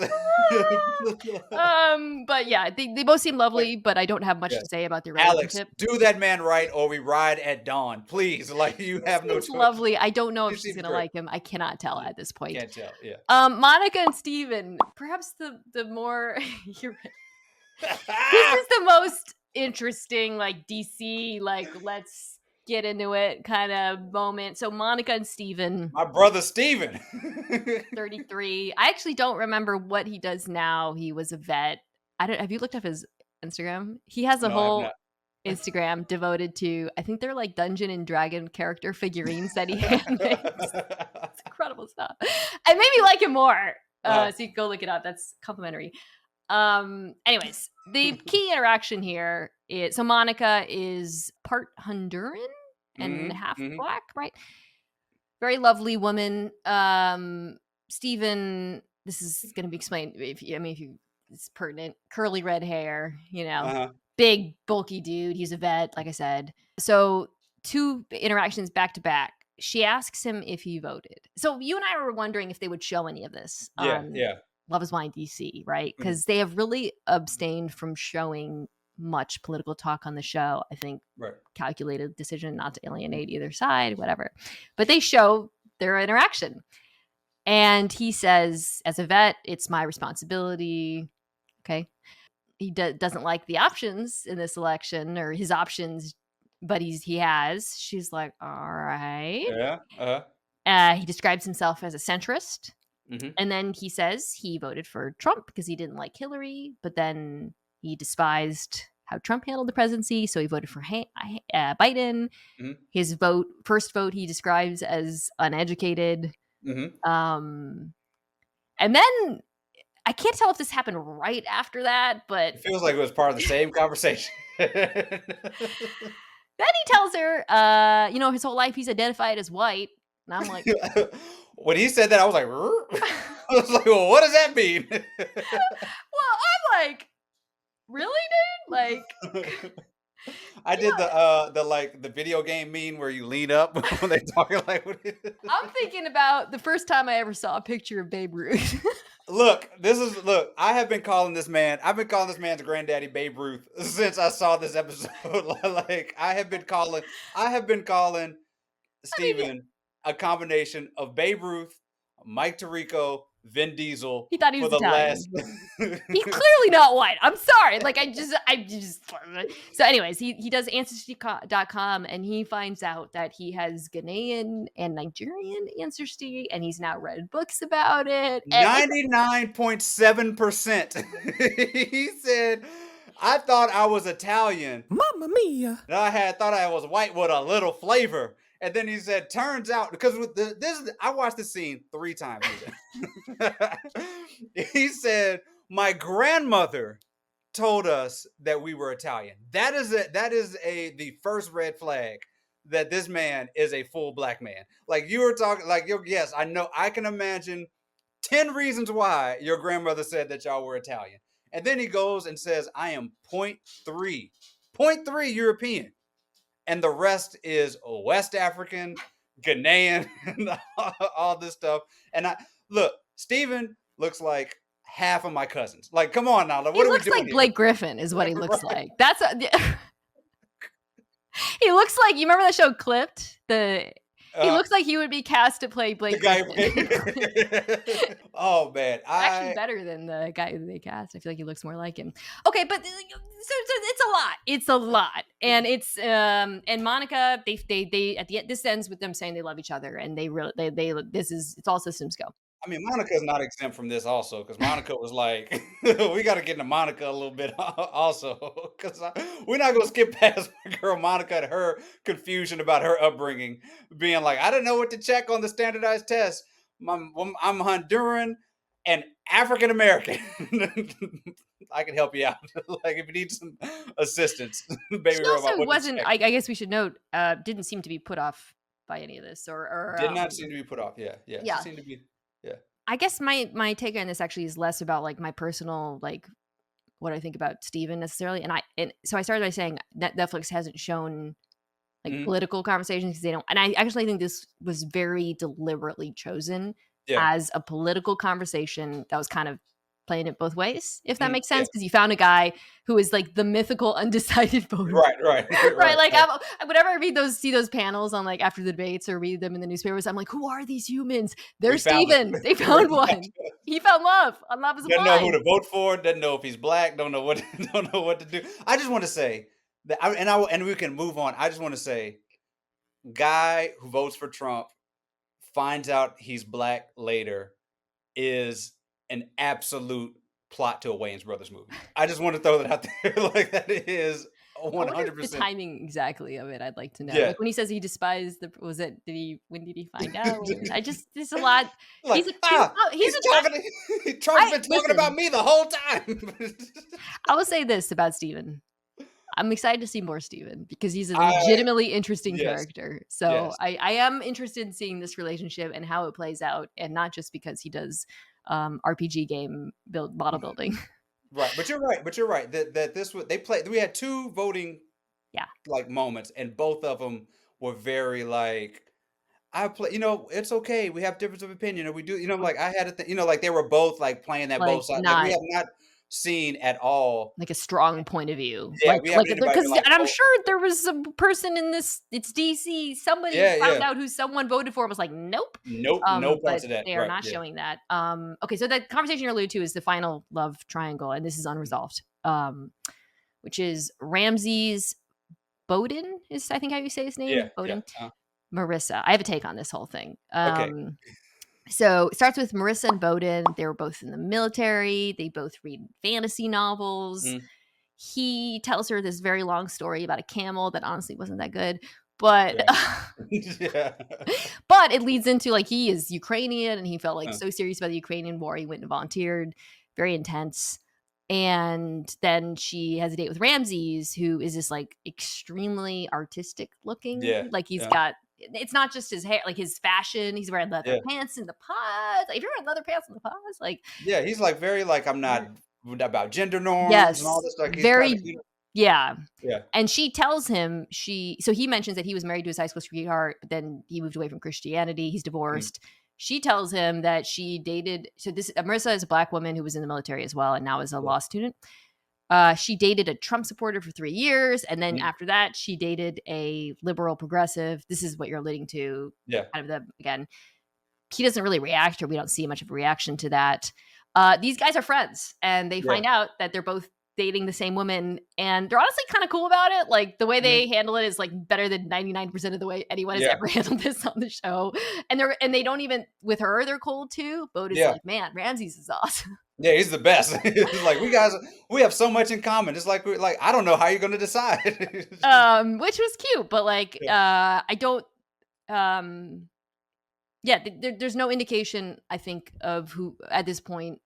but yeah, they both seem Like, lovely, but I don't have much yeah. to say about their Alex, relationship. do that man right or we ride at dawn. Please. Like, you He have no seems choice. lovely. I don't know He if she's seems gonna great. like him. I cannot tell Yeah. at this point. Can't tell. Yeah. Monica and Steven, perhaps the more you're right. This is the most interesting, like DC, like let's get into it kind of moment. So Monica and Steven, My brother Steven. 33. I actually don't remember what he does now. He was a vet. I don't have you looked up his Instagram? He has a No, I have whole not. Instagram devoted to, I think they're like Dungeon and Dragon character figurines that he hand makes. It's incredible stuff. It made me like him more. So you can go look it up. That's complimentary. Anyways, the key interaction here is, so Monica is part Honduran and half black, right? Very lovely woman. Steven, this is going to be explained if it's pertinent. Curly red hair, big bulky dude. He's a vet, like I said. So 2 interactions back to back. She asks him if he voted. So you and I were wondering if they would show any of this on Yeah. Love Is Blind DC, right? Because they have really abstained from showing much political talk on the show. I think Right. calculated decision not to alienate either side, whatever. But they show their interaction. And he says, as a vet, it's my responsibility. Okay. He doesn't like the options in this election, or his options, but he has. She's like, all right. Yeah. He describes himself as a centrist. And then he says he voted for Trump because he didn't like Hillary, but then he despised how Trump handled the presidency, so he voted for Biden. His first vote, he describes as uneducated. And then I can't tell if this happened right after that, but It feels like it was part of the same conversation. Then he tells her, his whole life he's identified as white. And I'm like, when he said that, I was like, I was like, well, what does that mean? well, I'm like, really, dude? Like, I did the video game meme where you lean up when they talking like. I'm thinking about the first time I ever saw a picture of Babe Ruth. Look, I have been calling this man. I've been calling this man's granddaddy Babe Ruth since I saw this episode. Like I have been calling Steven a combination of Babe Ruth, Mike Tirico, Vin Diesel. He thought he was for the Italian. last. He's clearly not white. I'm sorry. Like I just. So, anyways, he does Ancestry.com and he finds out that he has Ghanaian and Nigerian ancestry, and he's now read books about it. 99.7%. He said, "I thought I was Italian. Mamma mia! And I thought I was white with a little flavor." And then he said, turns out, because I watched this scene 3 times. He said, my grandmother told us that we were Italian. That is the first red flag that this man is a full black man. Like you were talking, yes, I know, I can imagine 10 reasons why your grandmother said that y'all were Italian. And then he goes and says, I am 0.3 European. And the rest is West African, Ghanaian, all this stuff. And Steven looks like half of my cousins. Like, come on now. What he are looks we doing like here? Blake Griffin is what he looks Right. like. That's he looks like, you remember that show Clipped? He looks like he would be cast to play Blake Griffin. Oh man, actually better than the guy who they cast. I feel like he looks more like him. Okay, but so it's a lot. It's a lot, and it's and Monica. They at the end. This ends with them saying they love each other, and it's all systems go. I mean, Monica's not exempt from this also, because Monica was like, we got to get into Monica a little bit also, because we're not going to skip past my girl Monica and her confusion about her upbringing, being like, I didn't know what to check on the standardized test. I'm Honduran. and African American. I can help you out. Like if you need some assistance, She baby girl, about also what to wasn't, check. I guess we should note, didn't seem to be put off by any of this Did not seem to be put off. Yeah, yeah. She yeah. seemed to be. Yeah. I guess my take on this actually is less about like my personal like what I think about Steven necessarily. And so I started by saying that Netflix hasn't shown like Mhm. political conversations because they don't, and I actually think this was very deliberately chosen Yeah. as a political conversation that was kind of playing it both ways, if that Mhm. makes Yeah. sense, because you found a guy who is like the mythical undecided voter. Right. Right. Right, Right. like Right. whenever I read those, see those panels on like after the debates or read them in the newspapers, I'm like, who are these humans? They're We found it. Steven. They found one. He found love. On Love is Doesn't know who Blind. to vote for. Doesn't know if he's black. Don't know what. Don't know what to do. I just want to say that, and we can move on. I just want to say, guy who votes for Trump finds out he's black later is an absolute plot to a Wayans Brothers movie. I just want to throw that out there. Like that is I one wonder hundred if the percent. timing exactly of it, I'd like to know. Yeah. Like when he says he despised the, was it, did he, when did he find out? I just, there's a lot. Like, He's he's a, talking. Trump's been talking about listen, me the whole time. I will say this about Steven. I'm excited to see more Steven because he's a I legitimately interesting yes, character. So yes. I am interested in seeing this relationship and how it plays out, and not just because he does RPG game model building. Right, but you're right. But you're right that this was they played. We had two voting Yeah. like moments, and both of them were very like I play. You know, it's okay. We have difference of opinion, or we do. You know, like I had a thing. You know, like they were both like playing that Like both sides. Like we not have not seen at all. like a strong point of view. Yeah, we haven't anybody Because, been like, and I'm oh, sure there was a person in this, it's DC, somebody yeah, found yeah. out who someone voted for and was like, nope. Nope, no But parts of that. they are Right, not yeah. showing that. Okay, so the conversation you're alluded to is the final love triangle, and this is unresolved. Which is Ramses Bohdan, is I think how you say his name. Yeah, yeah. Bohdan. Marissa. I have a take on this whole thing. Okay. So it starts with Marissa and Bohdan. They were both in the military. They both read fantasy novels. Mm, He tells her this very long story about a camel that honestly wasn't that good. But yeah. Yeah. but it leads into like he is Ukrainian and he felt like Uh, so serious about the Ukrainian war. He went and volunteered, very intense. And then she has a date with Ramses, who is this like extremely artistic looking. yeah, Like he's yeah, got, it's not just his hair, like his fashion. He's wearing leather yeah. pants in the pods. Like, if you're wearing leather pants in the pods, like Yeah, he's like very like I'm not about gender norms and all yes, this. Like he's kind of very yeah. yeah. And she tells him so he mentions that he was married to his high school sweetheart, but then he moved away from Christianity. He's Mm, divorced. She tells him that she dated. So this Marissa is a black woman who was in the military as well, and now is a yeah. law student. She dated a Trump supporter for 3 years, and then Mm, after that, she dated a liberal progressive. This is what you're alluding to. yeah. Kind of the again, he doesn't really react, or we don't see much of a reaction to that. These guys are friends, and they Yeah. find out that they're both dating the same woman, and they're honestly kind of cool about it. Like the way Mhm. they handle it is like better than 99% of the way anyone has Yeah. ever handled this on the show. And they don't even with her, they're cold too. Boat is Yeah. like, man, Ramses is awesome. Yeah, he's the best. It's like we have so much in common. It's like I don't know how you're gonna decide. Which was cute, but like Yeah. I don't um yeah, there's no indication, I think, of who at this point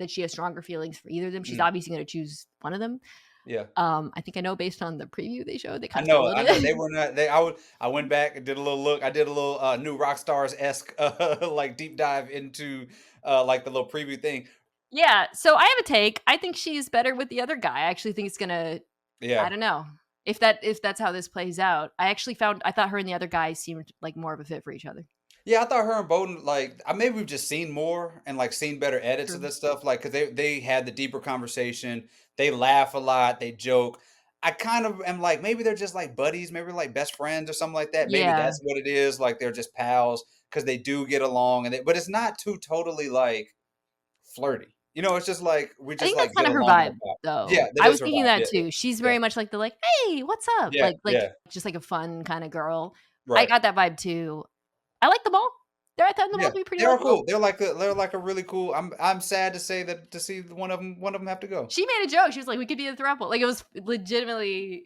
that she has stronger feelings for either of them. She's Mm, obviously going to choose one of them. yeah. I think I know based on the preview they showed, they kind of I spoiled know. They it. were not I went back and did a little look. I did a little new Rockstars-esque like deep dive into like the little preview thing. Yeah, so I have a take. I think she's better with the other guy. I actually think it's gonna. I Yeah. don't know if that's how this plays out. I thought her and the other guy seemed like more of a fit for each other. Yeah, I thought her and Bowden like maybe we've just seen more and like seen better edits of True. this stuff like cuz they had the deeper conversation. They laugh a lot, they joke. I kind of am like maybe they're just like buddies, maybe like best friends or something like that. Maybe Yeah, that's what it is, like they're just pals cuz they do get along but it's not too totally like flirty. You know, it's just like we I just think that's like kind get of her along in a vibe, pop. Yeah, though. that I is was her thinking vibe. that Yeah, too. She's yeah. very much like the like, hey, what's up? Yeah, Like yeah. just like a fun kind of girl. I Right. got that vibe too. I like them all. I found them all Yeah, to be pretty they are likable. cool. They're like a really cool. I'm sad to say that to see one of them have to go. She made a joke. She was like, "We could be a throuple." Like it was legitimately.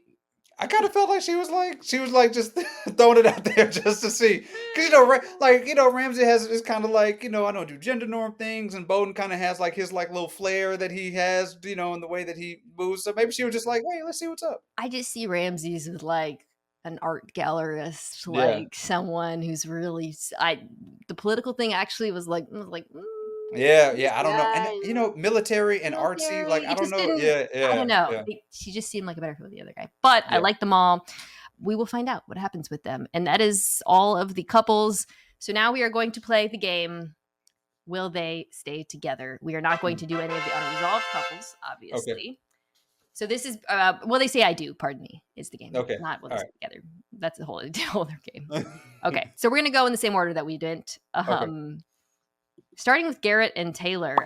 I kind of felt like she was like just throwing it out there just to see, because Ramsey is kind of like, I don't do gender norm things, and Bohdan kind of has like his like little flair that he has, in the way that he moves. So maybe she was just like, hey, let's see what's up. I just see Ramses as like an art gallerist, Yeah, like someone who's really. The political thing actually was like, yeah, this yeah. I don't know, and guy, military and artsy, military. like I It don't just know. didn't. Yeah, I don't yeah, know. yeah, She just seemed like a better fit with the other guy, but I yeah. like them all. We will find out what happens with them, and that is all of the couples. So now we are going to play the game. Will they stay together? We are not going to do any of the unresolved couples, Okay, obviously. So this is, well, they say I do, pardon me, is the game. okay, Not will they all stay together. That's the whole other game. right. Okay, so we're going to go in the same order that we did. Okay. Starting with Garrett and Taylor.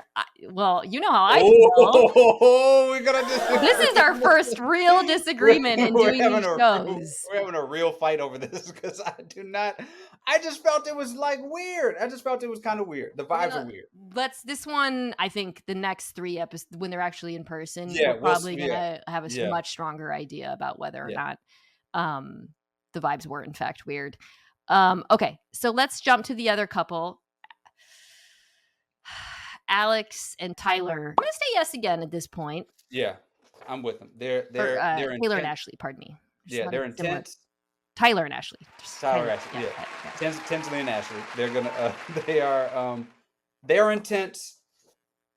Well, you know how I feel. Oh, we gotta This is our first real disagreement in doing these shows. we're having a real fight over this because I just felt it was like weird. I just felt it was kind of weird. The vibes are weird. This one, I think the next 3 episodes, when they're actually in person, Yeah, we're probably gonna have a yeah, much stronger idea about whether or yeah. not the vibes were in fact weird. Okay, so let's jump to the other couple. Alex and Tyler. I'm gonna say yes again at this point. Yeah, I'm with them. They're Taylor and intense. Ashley, pardon me. Yeah, they're intense. Tyler and Ashley. Tyler, Ashley, yeah. Tinsley and Ashley. They're gonna. They are intense.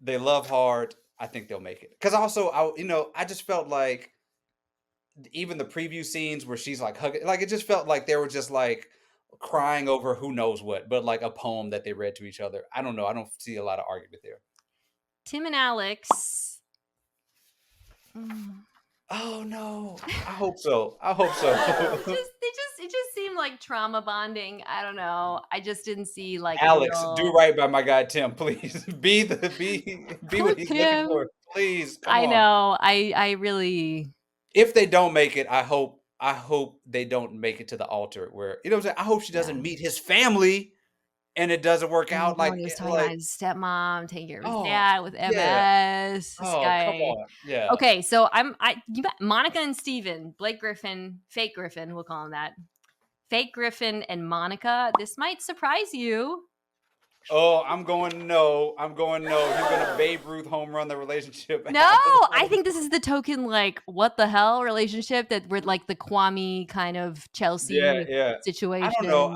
They love hard. I think they'll make it. Because also, I just felt like even the preview scenes where she's like hugging, like it just felt like they were just like crying over who knows what, but like a poem that they read to each other. I don't know. I don't see a lot of argument there. Tim and Alex. Oh no! I hope so. I hope so. It just seemed like trauma bonding. I don't know. I just didn't see like Alex, do right by my guy Tim, please. Be what he's looking for, please. Come I on. know. I really. If they don't make it, I hope they don't make it to the altar where, what I'm saying. I hope she doesn't meet his family and it doesn't work out. He was talking about his stepmom taking care of his dad with MS. Yeah. This Oh, guy. come on. Yeah. Okay, so Monica and Steven, Blake Griffin, fake Griffin, we'll call him that. Fake Griffin and Monica. This might surprise you. Oh, I'm going no. You're going to Babe Ruth home run the relationship. No, I think this is the token, like, what the hell relationship that we're like the Kwame kind of Chelsea situation. I don't know.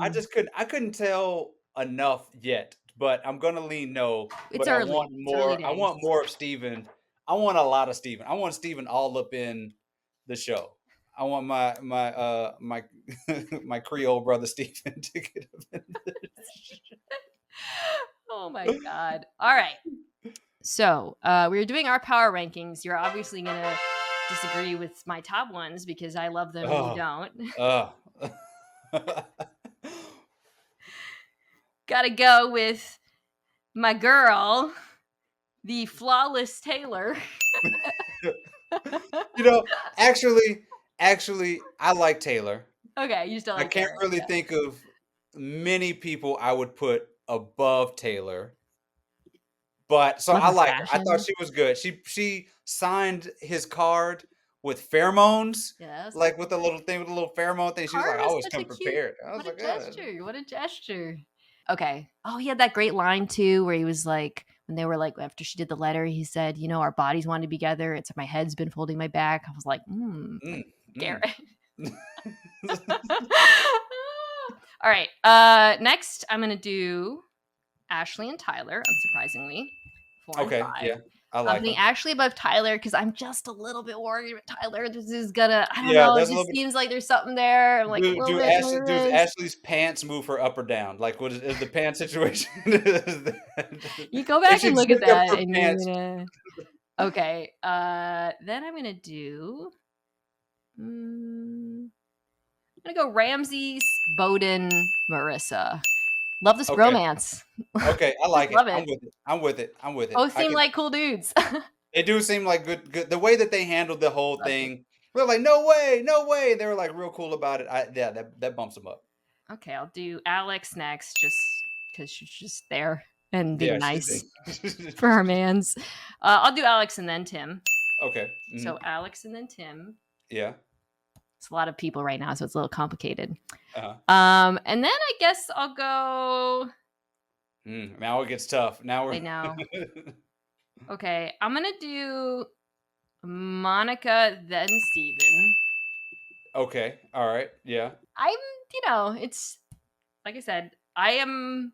I couldn't tell enough yet, but I'm going to lean no. It's but early. I want more. I want more of Steven. I want a lot of Steven. I want Steven all up in the show. I want my my Creole brother Steven to get up in this. Oh my God. All right. So we're doing our power rankings. You're obviously going to disagree with my top ones because I love them and you don't. Gotta go with my girl, the flawless Taylor. Actually, I like Taylor. Okay, you still like I can't really think of many people I would put above Taylor. But so I like her. I thought she was good. She signed his card with pheromones. Yes. Like with a little pheromone thing. She was like, I always come prepared. I was what like, a gesture. What a gesture. Okay. Oh, he had that great line too, where he was like, when they were like, after she did the letter, he said, our bodies want to be together. It's my head's been folding my back. I was like, Garrett. All right. Next, I'm going to do Ashley and Tyler, unsurprisingly. 4 and 5. Yeah. I like them. Ashley above Tyler because I'm just a little bit worried with Tyler. This is gonna, I don't know. It just seems like there's something there. I'm like, do Ashley's pants move her up or down? Like, what is the pants situation? You go back and look at that. And you're okay. Then I'm gonna do. I'm gonna go Ramses, Bohdan, Marissa. Love this romance. Okay, I like it. I'm with it. Both seem like cool dudes. They do seem like good. The way that they handled the whole thing, we're like, no way. They were like real cool about it. That bumps them up. Okay, I'll do Alex next, just because she's just there and being nice for her mans. I'll do Alex and then Tim. Okay. So Alex and then Tim. Yeah. It's a lot of people right now, so it's a little complicated. Uh-huh. And then I guess I'll go. Now it gets tough. Now we're. I know. Okay, I'm gonna do Monica, then Steven. Okay. All right. Yeah. It's like I said, I am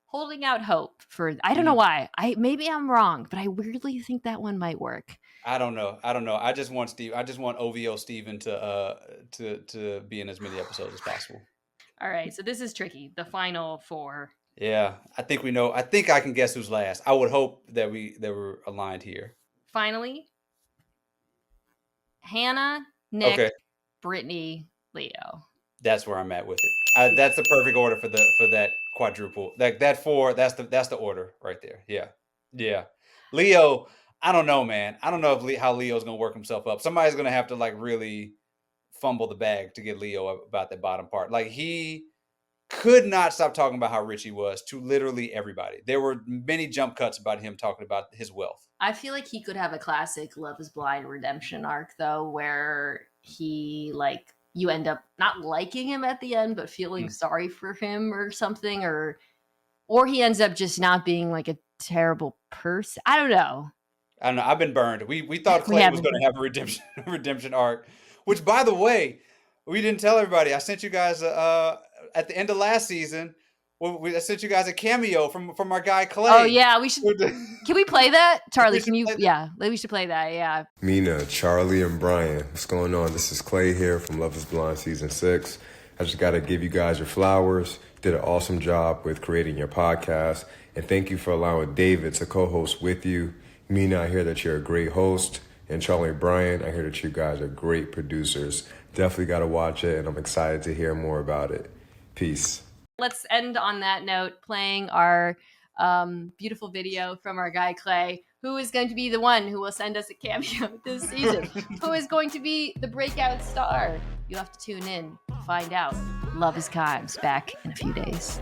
holding out hope for. I don't know why. Maybe I'm wrong, but I weirdly think that one might work. I don't know. I just want Steve. I just want OVO Steven to be in as many episodes as possible. All right, so this is tricky. The final 4. Yeah, I think we know. I think I can guess who's last. I would hope that we're aligned here. Finally, Hannah, Nick, Okay. Brittany, Leo. That's where I'm at with it. That's the perfect order for that quadruple. That 4. That's the order right there. Yeah. Leo. I don't know, man. I don't know how Leo's gonna work himself up. Somebody's gonna have to like really fumble the bag to get Leo about that bottom part. Like he could not stop talking about how rich he was to literally everybody. There were many jump cuts about him talking about his wealth. I feel like he could have a classic Love is Blind redemption arc though, where he like you end up not liking him at the end, but feeling sorry for him or something, or he ends up just not being like a terrible person. I don't know. I've been burned. We thought Clay was going to have a redemption arc, which by the way, we didn't tell everybody. I sent you guys at the end of last season. I sent you guys a cameo from our guy Clay. Oh yeah, we should. Can we play that, Charlie? Can you? Yeah, we should play that. Yeah. Mina, Charlie, and Brian, what's going on? This is Clay here from Love is Blind season 6. I just got to give you guys your flowers. Did an awesome job with creating your podcast, and thank you for allowing David to co-host with you. Mina, I hear that you're a great host, and Charlie and Brian, I hear that you guys are great producers. Definitely got to watch it, and I'm excited to hear more about it. Peace. Let's end on that note, playing our beautiful video from our guy Clay, who is going to be the one who will send us a cameo this season, who is going to be the breakout star. You'll have to tune in to find out. Love is Kimes, back in a few days.